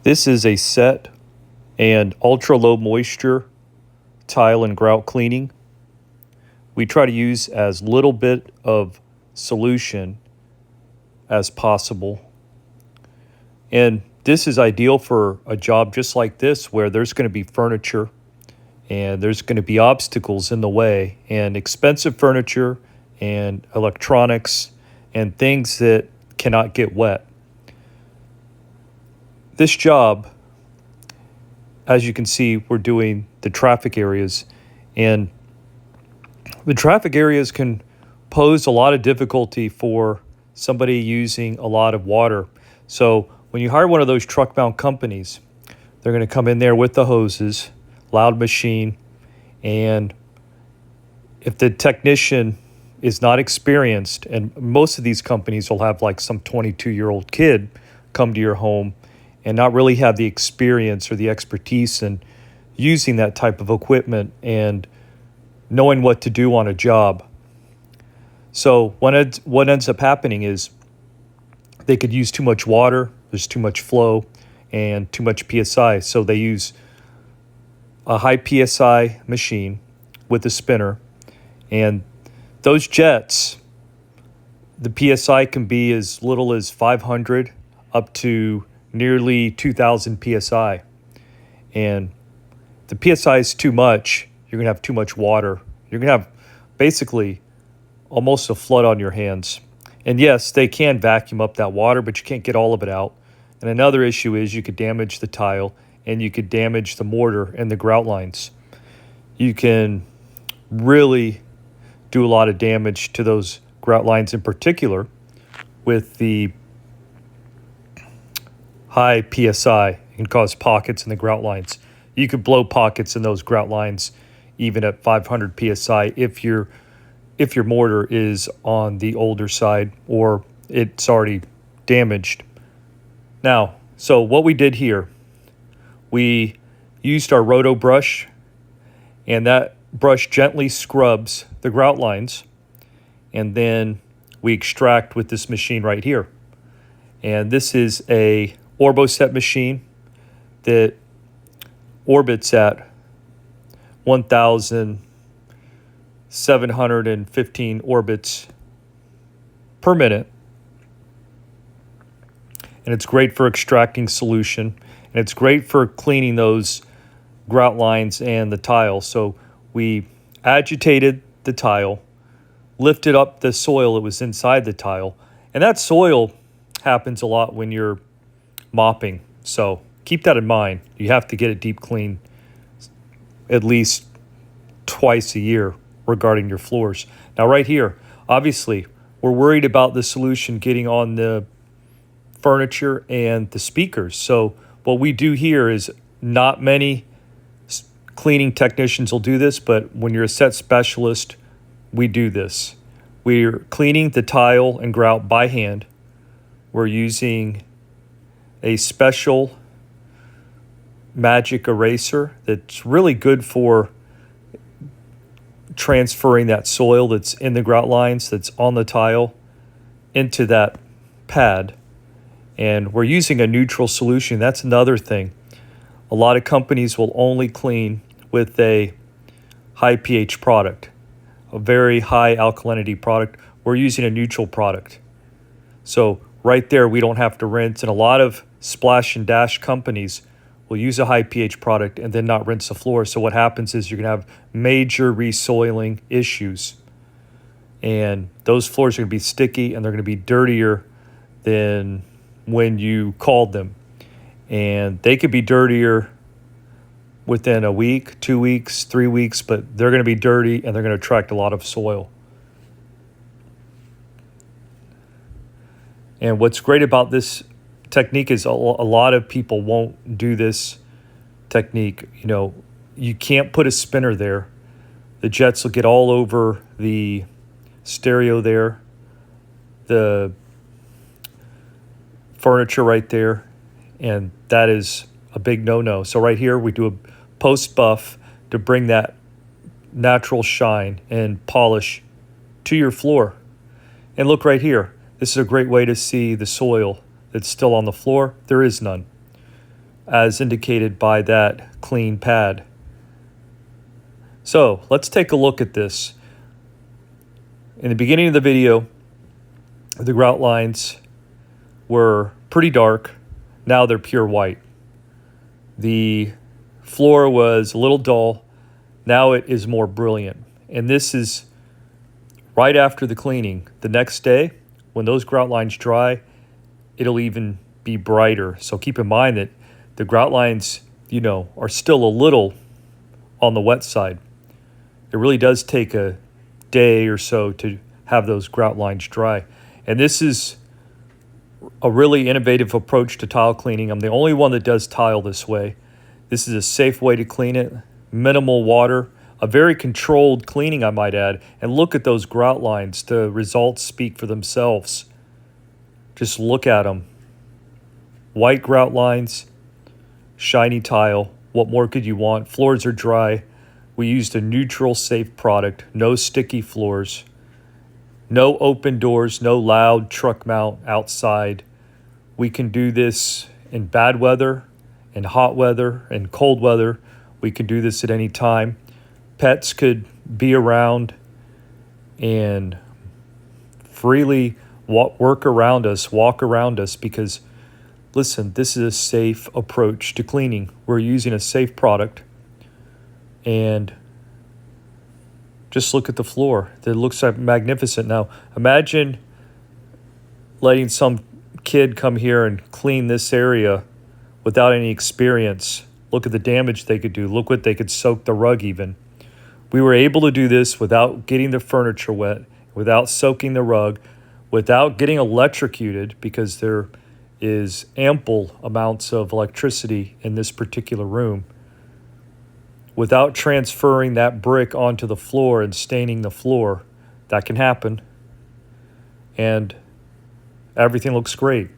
This is a SETT and ultra low moisture tile and grout cleaning. We try to use as little bit of solution as possible. And this is ideal for a job just like this, where there's going to be furniture and there's going to be obstacles in the way, and expensive furniture and electronics and things that cannot get wet. This job, as you can see, we're doing the traffic areas, and the traffic areas can pose a lot of difficulty for somebody using a lot of water. So when you hire one of those truck mount companies, they're going to come in there with the hoses, loud machine, and if the technician is not experienced, and most of these companies will have like some 22-year-old kid come to your home and not really have the experience or the expertise in using that type of equipment and knowing what to do on a job. So what ends up happening is they could use too much water, there's too much flow, and too much PSI. So they use a high PSI machine with a spinner, and those jets, the PSI can be as little as 500 up to nearly 2,000 PSI. And if the PSI is too much, you're going to have too much water. You're going to have basically almost a flood on your hands. And yes, they can vacuum up that water, but you can't get all of it out. And another issue is you could damage the tile and you could damage the mortar and the grout lines. You can really do a lot of damage to those grout lines in particular with the high PSI. It can cause pockets in the grout lines. You could blow pockets in those grout lines even at 500 PSI if your mortar is on the older side or it's already damaged. Now, so what we did here, we used our roto brush, and that brush gently scrubs the grout lines, and then we extract with this machine right here. And this is a SETT machine that orbits at 1,715 orbits per minute. And it's great for extracting solution, and it's great for cleaning those grout lines and the tile. So we agitated the tile, lifted up the soil that was inside the tile, and that soil happens a lot when you're mopping. So keep that in mind. You have to get it deep clean at least twice a year regarding your floors. Now right here, obviously, we're worried about the solution getting on the furniture and the speakers. So what we do here is, not many cleaning technicians will do this, but when you're a SETT specialist, we do this. We're cleaning the tile and grout by hand. We're using a special magic eraser that's really good for transferring that soil that's in the grout lines, that's on the tile, into that pad. And we're using a neutral solution. That's another thing. A lot of companies will only clean with a high pH product, a very high alkalinity product. We're using a neutral product. So right there, we don't have to rinse. And a lot of splash and dash companies will use a high pH product and then not rinse the floor. So what happens is you're going to have major resoiling issues. And those floors are going to be sticky, and they're going to be dirtier than when you called them. And they could be dirtier within a week, 2 weeks, 3 weeks, but they're going to be dirty and they're going to attract a lot of soil. And what's great about this technique is a lot of people won't do this technique. You know, you can't put a spinner there. The jets will get all over the stereo there, the furniture right there, and that is a big no-no. So right here, we do a post buff to bring that natural shine and polish to your floor. And look right here. This is a great way to see the soil that's still on the floor. There is none. as indicated by that clean pad. So let's take a look at this. In the beginning of the video, the grout lines were pretty dark. Now they're pure white. The floor was a little dull. Now it is more brilliant. And this is right after the cleaning. The next day, when those grout lines dry, it'll even be brighter. So keep in mind that the grout lines, are still a little on the wet side. It really does take a day or so to have those grout lines dry. And this is a really innovative approach to tile cleaning. I'm the only one that does tile this way. This is a safe way to clean it, minimal water, a very controlled cleaning, I might add. And look at those grout lines. The results speak for themselves. Just look at them. White grout lines, shiny tile. What more could you want? Floors are dry. We used a neutral, safe product. No sticky floors. No open doors. No loud truck mount outside. We can do this in bad weather, in hot weather, in cold weather. We can do this at any time. Pets could be around and freely walk around us because, listen, this is a safe approach to cleaning. We're using a safe product. And just look at the floor. It looks magnificent. Now, imagine letting some kid come here and clean this area without any experience. Look at the damage they could do. Look what they could soak the rug even. We were able to do this without getting the furniture wet, without soaking the rug, without getting electrocuted, because there is ample amounts of electricity in this particular room, without transferring that brick onto the floor and staining the floor. That can happen. And everything looks great.